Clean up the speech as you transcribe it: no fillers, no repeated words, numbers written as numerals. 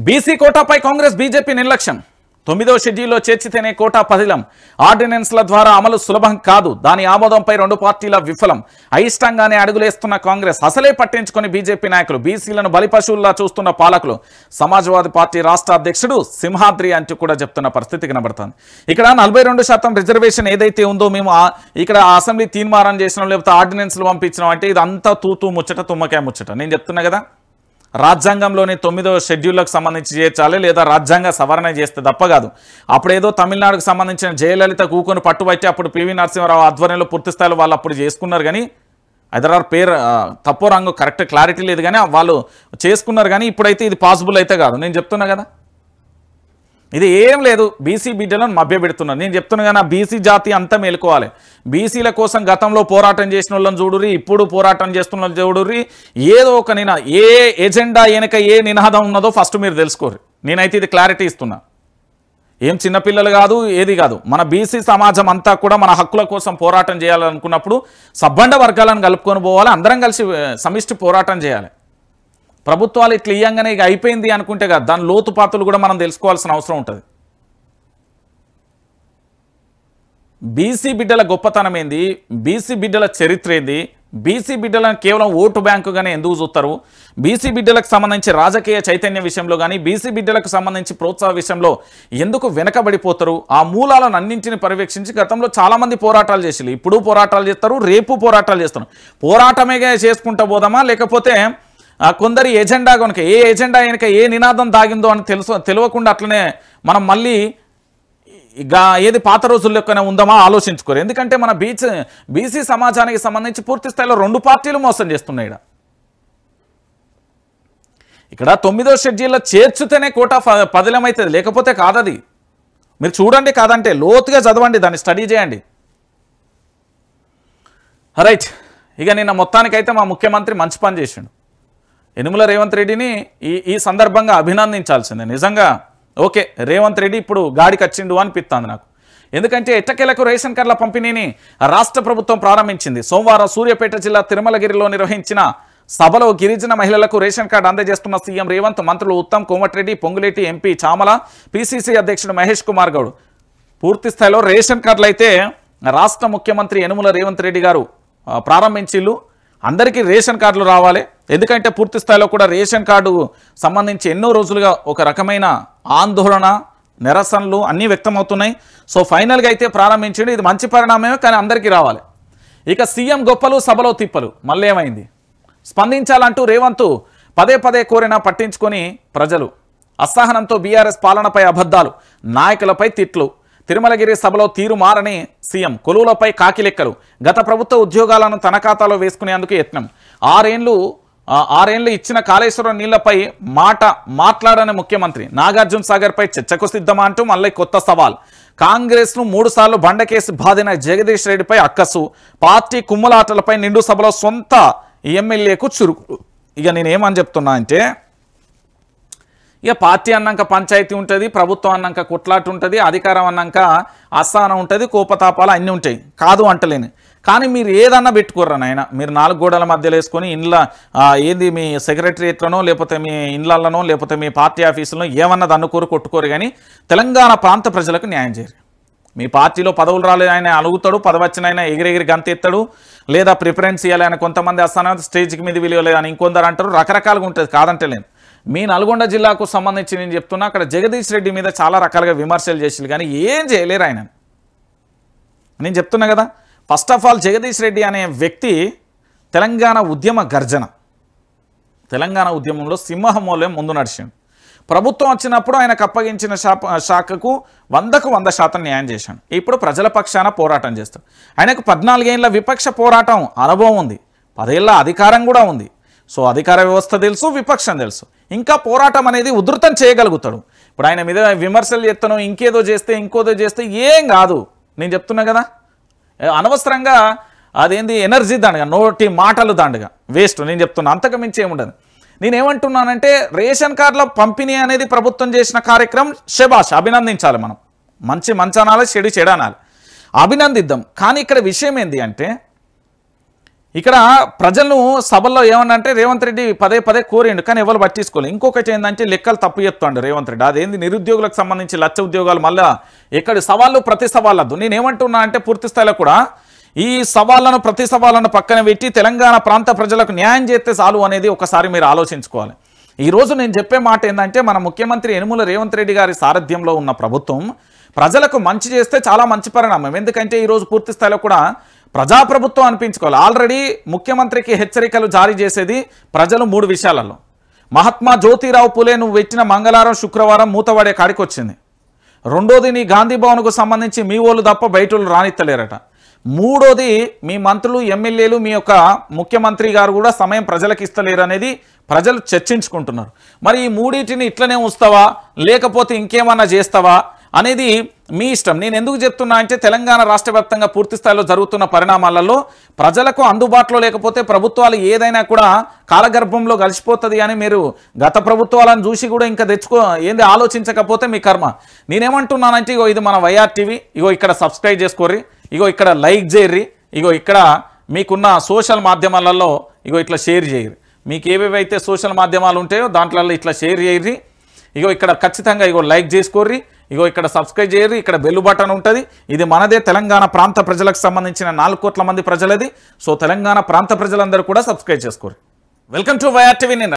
BC కోటాపై Congress BJP నిర్లక్ష్యం. 9వ షెడ్యూల్లో చేర్చితేనే quota పదిలం. ఆర్డినెన్స్ల ద్వారా అమలు సులభం కాదు. దాని ఆమోదంపై రెండు పార్టీల విఫలం. అయిష్టంగానే అడుగులేస్తున్న కాంగ్రెస్. అసలే పట్టించుకొని బీజేపీ నాయకులు. బీసీలను బలిపశువుల్లా చూస్తున్న పాలకులు. సమాజ్వాదీ పార్టీ రాష్ట్ర అధ్యక్షుడు సింహాద్రి అంటూ కూడా చెప్తున్న పరిస్థితి కనబడుతుంది. ఇక్కడ 42% రిజర్వేషన్ ఏదైతే ఉందో మేము ఇక్కడ అసెంబ్లీ తీర్మానం చేసినాం, లేకపోతే ఆర్డినెన్స్లు పంపించినాం అంటే ఇదంతా తూతూ ముచ్చట తుమ్మకాయ ముచ్చట. నేను చెప్తున్నా కదా, రాజ్యాంగంలోని 9వ షెడ్యూల్లకు సంబంధించి చేర్చాలి, లేదా రాజ్యాంగ సవరణ చేస్తే తప్ప కాదు. అప్పుడేదో తమిళనాడుకు సంబంధించిన జయలలిత కూకొని పట్టుబట్టి అప్పుడు పివి నరసింహారావు ఆధ్వర్యంలో పూర్తి స్థాయిలో వాళ్ళు అప్పుడు చేసుకున్నారు. కానీ హైదరాబాద్ పేరు తప్పో రంగు కరెక్ట్ క్లారిటీ లేదు, కానీ వాళ్ళు చేసుకున్నారు. కానీ ఇప్పుడైతే ఇది పాసిబుల్ అయితే కాదు. నేను చెప్తున్నా కదా, ఇది ఏం లేదు. బీసీ బిడ్డలను మభ్యపెడుతున్నారు. నేను చెప్తున్నా కానీ బీసీ జాతి అంతా మేలుకోవాలి. బీసీల కోసం గతంలో పోరాటం చేసిన వాళ్ళని చూడుర్రి, ఇప్పుడు పోరాటం చేస్తున్న వాళ్ళని చూడుర్రి. ఏదో ఒక ఏ ఎజెండా వెనక ఏ నినాదం ఉన్నదో ఫస్ట్ మీరు తెలుసుకోరు. నేనైతే ఇది క్లారిటీ ఇస్తున్నా. ఏం చిన్నపిల్లలు కాదు, ఏది కాదు. మన బీసీ సమాజం అంతా కూడా మన హక్కుల కోసం పోరాటం చేయాలనుకున్నప్పుడు సబ్బండ వర్గాలను కలుపుకొని పోవాలి. అందరం కలిసి సమిష్టి పోరాటం చేయాలి. ప్రభుత్వాలు ఇట్లా ఇయ్యంగానే ఇక అయిపోయింది అనుకుంటే కదా, దాని లోతుపాతులు కూడా మనం తెలుసుకోవాల్సిన అవసరం ఉంటుంది. బీసీ బిడ్డల గొప్పతనం ఏంది, బీసీ బిడ్డల చరిత్ర ఏంది, బీసీ బిడ్డలను కేవలం ఓటు బ్యాంకుగానే ఎందుకు చూస్తారు, బీసీ బిడ్డలకు సంబంధించి రాజకీయ చైతన్య విషయంలో కానీ బీసీ బిడ్డలకు సంబంధించి ప్రోత్సాహ విషయంలో ఎందుకు వెనకబడిపోతారు, ఆ మూలాలను అన్నింటిని పర్యవేక్షించి గతంలో చాలామంది పోరాటాలు చేసి ఇప్పుడు పోరాటాలు చేస్తారు, రేపు పోరాటాలు చేస్తారు. పోరాటమే చేసుకుంటూ పోదామా, లేకపోతే కొందరి ఎజెండా కనుక ఏ ఎజెండా వెనుక ఏ నినాదం దాగిందో అని తెలియకుండా అట్లనే మనం మళ్ళీ ఇక ఏది పాత రోజుల్లోనే ఉందామా ఆలోచించుకోరు. ఎందుకంటే మన బీసీ సమాజానికి సంబంధించి పూర్తి స్థాయిలో రెండు పార్టీలు మోసం చేస్తున్నాయి. ఇక్కడ 9వ షెడ్యూల్లో చేర్చుతేనే కోటా పదిలమవుతుంది, లేకపోతే కాదది. మీరు చూడండి, కాదంటే లోతుగా చదవండి, దాన్ని స్టడీ చేయండి. రైట్. ఇక నిన్న మొత్తానికైతే మా ముఖ్యమంత్రి మంచి పని చేసిండు. యనుమల రేవంత్ రెడ్డిని ఈ సందర్భంగా అభినందించాల్సిందే. నిజంగా ఓకే, రేవంత్ రెడ్డి ఇప్పుడు గాడికి వచ్చిండు అనిపిస్తుంది నాకు. ఎందుకంటే ఎట్టకేలకు రేషన్ కార్డుల పంపిణీని రాష్ట్ర ప్రభుత్వం ప్రారంభించింది. సోమవారం సూర్యాపేట జిల్లా తిరుమలగిరిలో నిర్వహించిన సభలో గిరిజన మహిళలకు రేషన్ కార్డు అందజేస్తున్న సీఎం రేవంత్, మంత్రులు ఉత్తమ్, కోమటిరెడ్డి, పొంగులేటి, ఎంపీ చామల, పీసీసీ అధ్యక్షుడు మహేష్ కుమార్ గౌడ్. పూర్తి స్థాయిలో రేషన్ కార్డులు అయితే రాష్ట్ర ముఖ్యమంత్రి యనుమల రేవంత్ రెడ్డి గారు ప్రారంభించిళ్ళు. అందరికీ రేషన్ కార్డులు రావాలి. ఎందుకంటే పూర్తి స్థాయిలో కూడా రేషన్ కార్డు సంబంధించి ఎన్నో రోజులుగా ఒక రకమైన ఆందోళన, నిరసనలు అన్నీ వ్యక్తమవుతున్నాయి. సో ఫైనల్గా అయితే ప్రారంభించండి. ఇది మంచి పరిణామమే, కానీ అందరికీ రావాలి. ఇక సీఎం గొప్పలు, సభలో తిప్పలు. మళ్ళీ ఏమైంది? స్పందించాలంటూ రేవంత్ పదే పదే కోరినా పట్టించుకొని ప్రజలు. అసహనంతో బీఆర్ఎస్ పాలనపై అబద్ధాలు, నాయకులపై తిట్లు. తిరుమలగిరి సభలో తీరు మారని సీఎం. కొలువులపై కాకిలెక్కలు. గత ప్రభుత్వ ఉద్యోగాలను తన ఖాతాలో వేసుకునేందుకు యత్నం. ఆరేళ్లు ఇచ్చిన కాళేశ్వరం నీళ్లపై మాట్లాడని ముఖ్యమంత్రి. నాగార్జున సాగర్పై చర్చకు సిద్ధమా అంటూ మళ్ళీ కొత్త సవాల్. కాంగ్రెస్ను 3 సార్లు బండకేసి బాధిన జగదీష్ రెడ్డిపై అక్కసు. పార్టీ కుమ్ములాటలపై నిండు సభలో సొంత ఎమ్మెల్యేకు చురుకు. ఇక నేనేమని చెప్తున్నా అంటే, ఇక పార్టీ అన్నాక పంచాయతీ ఉంటుంది, ప్రభుత్వం అన్నాక కొట్లాట ఉంటుంది, అధికారం అన్నాక అసహనం ఉంటుంది, కోపతాపాలు అన్నీ ఉంటాయి. కాదు అంటలేని. కానీ మీరు ఏదన్నా పెట్టుకోర్రా నాయన. మీరు 4 గోడల మధ్యలో వేసుకొని ఏంది మీ సెక్రటరియట్లనో, లేకపోతే మీ ఇండ్లలోనో, లేకపోతే మీ పార్టీ ఆఫీసులో ఏమన్నది అనుకోరు, కొట్టుకోరు. కానీ తెలంగాణ ప్రాంత ప్రజలకు న్యాయం చేయరు. మీ పార్టీలో పదవులు రాలేదు ఆయన అలుగుతాడు, పదవి వచ్చిన ఆయన ఎగిరెగిరి గంతెత్తాడు, లేదా ప్రిఫరెన్స్ ఇవ్వాలి ఆయన. కొంతమంది అసలు స్టేజ్కి మీద విలువలేదు అని ఇంకొందరు అంటారు. రకరకాలుగా ఉంటుంది, కాదంటలేను. మీ నల్గొండ జిల్లాకు సంబంధించి నేను చెప్తున్నా, అక్కడ జగదీష్ రెడ్డి మీద చాలా రకాలుగా విమర్శలు చేసి కానీ ఏం చేయలేరు ఆయన. నేను చెప్తున్నా కదా, first of all Jagadish Reddy అనే వ్యక్తి తెలంగాణ ఉద్యమ గర్జన, తెలంగాణ ఉద్యమంలో సింహమూలే ముందు నడిచాడు. ప్రభుత్వం వచ్చినప్పుడు ఆయనకు అప్పగించిన శాఖకు 100కు 100% న్యాయం చేశాడు. ఇప్పుడు ప్రజల పక్షాన పోరాటం చేస్తాడు. ఆయనకు 14 ఏళ్ల విపక్ష పోరాటం అనుభవం ఉంది, 10 ఏళ్ల అధికారం కూడా ఉంది. సో అధికార వ్యవస్థ తెలుసు, విపక్షం తెలుసు. ఇంకా పోరాటం అనేది ఉధృతం చేయగలుగుతాడు. ఇప్పుడు ఆయన మీద విమర్శలు చేస్తాను, ఇంకేదో చేస్తే ఇంకోదో చేస్తే ఏం కాదు. నేను చెప్తున్నా కదా, అనవసరంగా అదేంది ఎనర్జీ దండగా, నోటి మాటలు దండగా వేస్ట్. నేను చెప్తున్నా, అంతకు మించి ఏముండదు. నేనేమంటున్నానంటే, రేషన్ కార్డుల పంపిణీ అనేది ప్రభుత్వం చేసిన కార్యక్రమం శబాష్, అభినందించాలి. మనం మంచి అనాలి, చెడు అనాలి, అభినందిద్దాం. కానీ ఇక్కడ విషయం ఏంటి అంటే, ఇక్కడ ప్రజలను సభల్లో ఏమన్నంటే రేవంత్ రెడ్డి పదే పదే కోరిండు, కానీ ఎవరు పట్టించుకోలేదు. ఇంకొకటి ఏంటంటే లెక్కలు తప్పు చెప్తాడు రేవంత్ రెడ్డి. అదేంది నిరుద్యోగులకు సంబంధించి లక్ష ఉద్యోగాలు, మళ్ళీ ఎక్కడి సవాళ్ళు ప్రతి సవాళ్ళద్దు. నేనేమంటున్నా అంటే పూర్తి స్థాయిలో కూడా ఈ సవాళ్ళను ప్రతి సవాళ్ళను పక్కన పెట్టి తెలంగాణ ప్రాంత ప్రజలకు న్యాయం చేస్తే చాలు అనేది ఒకసారి మీరు ఆలోచించుకోవాలి. ఈరోజు నేను చెప్పే మాట ఏంటంటే మన ముఖ్యమంత్రి యనుమల రేవంత్ రెడ్డి గారి సారథ్యంలో ఉన్న ప్రభుత్వం ప్రజలకు మంచి చేస్తే చాలా మంచి పరిణామం. ఎందుకంటే ఈరోజు పూర్తి స్థాయిలో కూడా ప్రజాప్రభుత్వం అనిపించుకోవాలి. ఆల్రెడీ ముఖ్యమంత్రికి హెచ్చరికలు జారీ చేసేది ప్రజలు 3 విషయాలలో. మహాత్మా జ్యోతిరావు పులే నువ్వు పెట్టిన మంగళవారం శుక్రవారం మూతపడే కాడికి వచ్చింది. రెండోది నీ గాంధీ భవన్కు సంబంధించి మీ వాళ్ళు తప్ప బయటోళ్ళు రానిత్తలేరట. మూడోది మీ మంత్రులు ఎమ్మెల్యేలు మీ యొక్క ముఖ్యమంత్రి గారు కూడా సమయం ప్రజలకు ఇస్తలేరు అనేది ప్రజలు చర్చించుకుంటున్నారు. మరి ఈ మూడింటిని ఇట్లనే ఉంచుతావా లేకపోతే ఇంకేమన్నా చేస్తావా అనేది మీ ఇష్టం. నేను ఎందుకు చెప్తున్నా అంటే తెలంగాణ రాష్ట్ర వ్యాప్తంగా పూర్తి స్థాయిలో జరుగుతున్న పరిణామాలలో ప్రజలకు అందుబాటులో లేకపోతే ప్రభుత్వాలు ఏదైనా కూడా కాలగర్భంలో కలిసిపోతుంది అని మీరు గత ప్రభుత్వాలను చూసి కూడా ఇంకా ఏంది ఆలోచించకపోతే మీ కర్మ. నేనేమంటున్నానంటే ఇగో ఇది మన వైఆర్ టీవీ, ఇగో ఇక్కడ సబ్స్క్రైబ్ చేసుకోర్రి, ఇగో ఇక్కడ లైక్ చేయర్రి, ఇగో ఇక్కడ మీకున్న సోషల్ మాధ్యమాలలో ఇగో ఇట్లా షేర్ చేయరు. మీకు ఏవేవైతే సోషల్ మాధ్యమాలు ఉంటాయో దాంట్లో ఇట్లా షేర్ చేయర్రి, ఇగో ఇక్కడ ఖచ్చితంగా ఇగో లైక్ చేసుకోర్రి, ఇగో ఇక్కడ సబ్స్క్రైబ్ చేయరు, ఇక్కడ బెల్ బటన్ ఉంటుంది. ఇది మనదే తెలంగాణ ప్రాంత ప్రజలకు సంబంధించిన 4 కోట్ల మంది ప్రజలది. సో తెలంగాణ ప్రాంత ప్రజలందరూ కూడా సబ్స్క్రైబ్ చేసుకోరు. Welcome to YR TV.